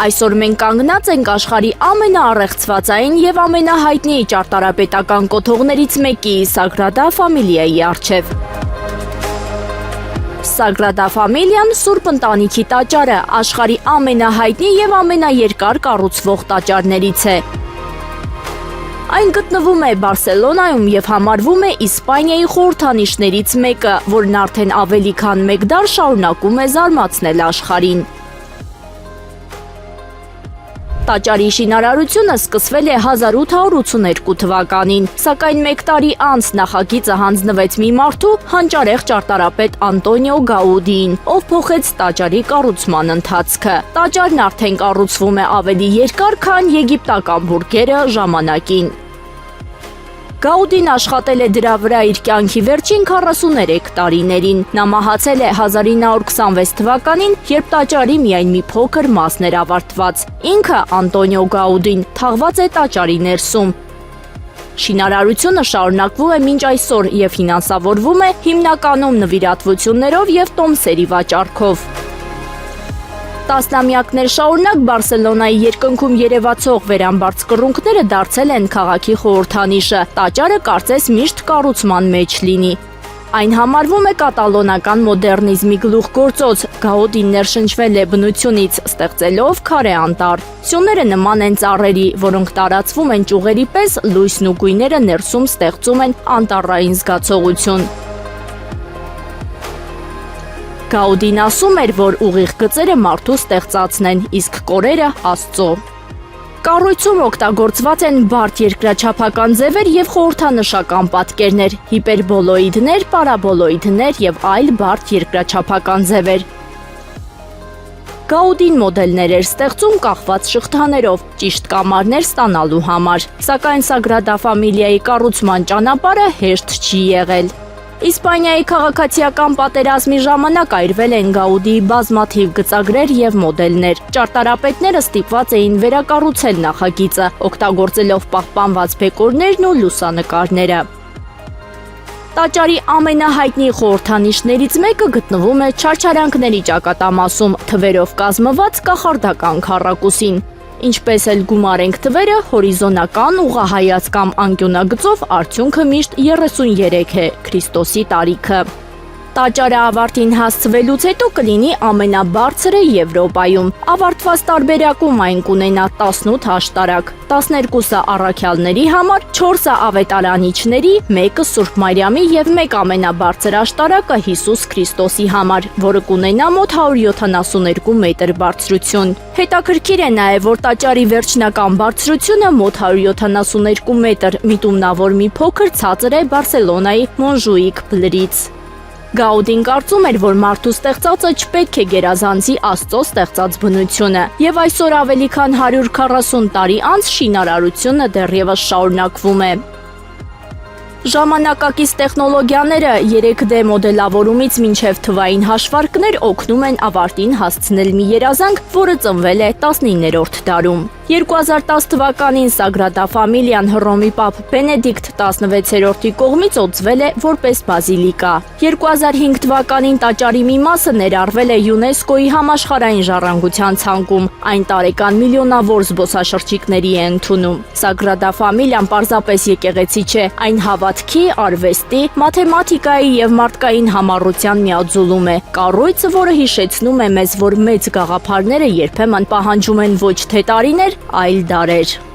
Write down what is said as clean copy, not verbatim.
Այսօր մենք կանգնած ենք աշխարհի ամենաառեղծվածային եւ ամենահայտնի ճարտարապետական կոթողներից մեկի Սագրադա Ֆամիլիայի առջև։ Սագրադա Ֆամիլիան Սուրբ ընտանիքի տաճարը աշխարհի ամենահայտնի եւ ամենաերկար կառուցվող տաճարներից է։ Այն գտնվում է Բարսելոնայում եւ համարվում է Իսպանիայի խորհրդանիշներից մեկը, որն արդեն ավելի քան մեկ դար շարունակում է զարմացնել աշխարհին։ Տաճարի շինարարությունը սկսվել է 1882 թվականին, սակայն մեկ տարի անց նախագիծը հանձնվեց մի մարդու, հանճարեղ ճարտարապետ Անտոնիո Գաուդիին, ով փոխեց տաճարի կառուցման ընթացքը։ Տաճարն արդեն կառուցվում է ավելի երկար, քան եգիպտական բուրգերը ժամանակին։ Գաուդին աշխատել է դրա վրա իր կյանքի վերջին 43 տարիներին։ Նա մահացել է 1926 թվականին, երբ տաճարի միայն մի փոքր մասն էր ավարտված։ Ինքը Անտոնիո Գաուդին թաղված է տաճարի ներսում։ Շինարարությունը շարունակվում է մինչ այսօր եւ ֆինանսավորվում է հիմնականում նվիրատվություններով եւ տոմսերի վաճառքով։ Տասնամյակներ շարունակ Բարսելոնայի երկնքում երևացող վերամբարձ կռունկները դարձել են քաղաքի խորհրդանիշը։ Տաճարը կարծես միշտ կառուցման մեջ լինի։ Այն համարվում է կատալոնական մոդեռնիզմի գլուխգործոց։ Գաուդին ներշնչվել է բնությունից, ստեղծելով քարե անտառ։ Սյուները նման են ծառերի, որոնք տարածվում են ճյուղերի պես, լույսն ու գույները ներսում ստեղծում են անտառային զգացողություն։ Գաուդին ասում էր, որ ուղիղ գծերը մարդու ստեղծածն են, իսկ կորերը Աստծո։ Կառույցում օգտագործված են բարդ երկրաչափական ձևեր եւ խորհրդանշական պատկերներ, հիպերբոլոիդներ, պարաբոլոիդներ եւ այլ բարդ երկրաչափական ձևեր։ Գաուդին մոդելներ էր ստեղծում կախված շղթաներով, ճիշտ կամարներ ստանալու համար, սակայն Սագրադա Ֆամիլիայի կառուցման ճանապարհը հեշտ չի եղել։ Իսպանիայի քաղաքացիական պատերազմի ժամանակ այրվել են Գաուդիի բազմաթիվ գծագրեր եւ մոդելներ։ Ճարտարապետները ստիպված էին վերակառուցել նախագիծը, օգտագործելով պահպանված բեկորներն ու լուսանկարները։ Տաճարի ամենահայտնի խորհրդանիշներից մեկը գտնվում է Չարչարանքների ճակատամասում, թվերով կազմված կախարդական քառակուսին։ Ինչպես էլ գումարենք թվերը, հորիզոնական, ուղղահայաց կամ անկյունագծով արդյունքը միշտ 33 է, Քրիստոսի տարիքը։ Տաճարը ավարտին հասցվելուց հետո կլինի ամենաբարձրը Եվրոպայում։ Ավարտված տարբերակում այն կունենա 18 աշտարակ, 12-ը առաքյալների համար, 4-ը ավետարանիչների, 1-ը Սուրբ Մարիամի եւ 1 ամենաբարձր աշտարակը Հիսուս Քրիստոսի համար, որը կունենա մոտ 172 մետր բարձրություն։ Հետաքրքիր է նաեւ, որ տաճարի վերջնական բարձրությունը մոտ 172 մետր, միտումնավոր մի փոքր ցածր է Բարսելոնայի Մոնժուիկ բլրից։ Գաուդին կարծում էր, որ մարդու ստեղծածը չպետք է գերազանցի Աստծո ստեղծած բնությունը, եւ այսօր ավելի քան 140 տարի անց շինարարությունը դեռևս շարունակվում է։ Ժամանակակից տեխնոլոգիաները 3D մոդելավորումից մինչև թվային հաշվարկներ օգնում են ավարտին հասցնել մի երազանք, որը ծնվել է 19-րդ դարում։ 2010 թվականին Սագրադա Ֆամիլիան Հռոմի Պապ Բենեդիկտ 16-րդի կողմից օծվել է որպես բազիլիկա։ 2005 թվականին տաճարի մի մասը ներառվել է ՅՈՒՆԵՍԿՕ-ի համաշխարհային ժառանգության ցանկում։ Այն տարեկան միլիոնավոր զբոսաշրջիկների է ընդունում։ Սագրադա Ֆամիլիան պարզապես եկեղեցի չէ, այն հավատքի, արվեստի, մաթեմատիկայի եւ մարդկային համառության միաձուլում է։ Կառույցը, որը հիշեցնում է մեզ, որ մեծ գաղափարները երբեմն պահանջում են ոչ թե տարիներ, այլ դարեր։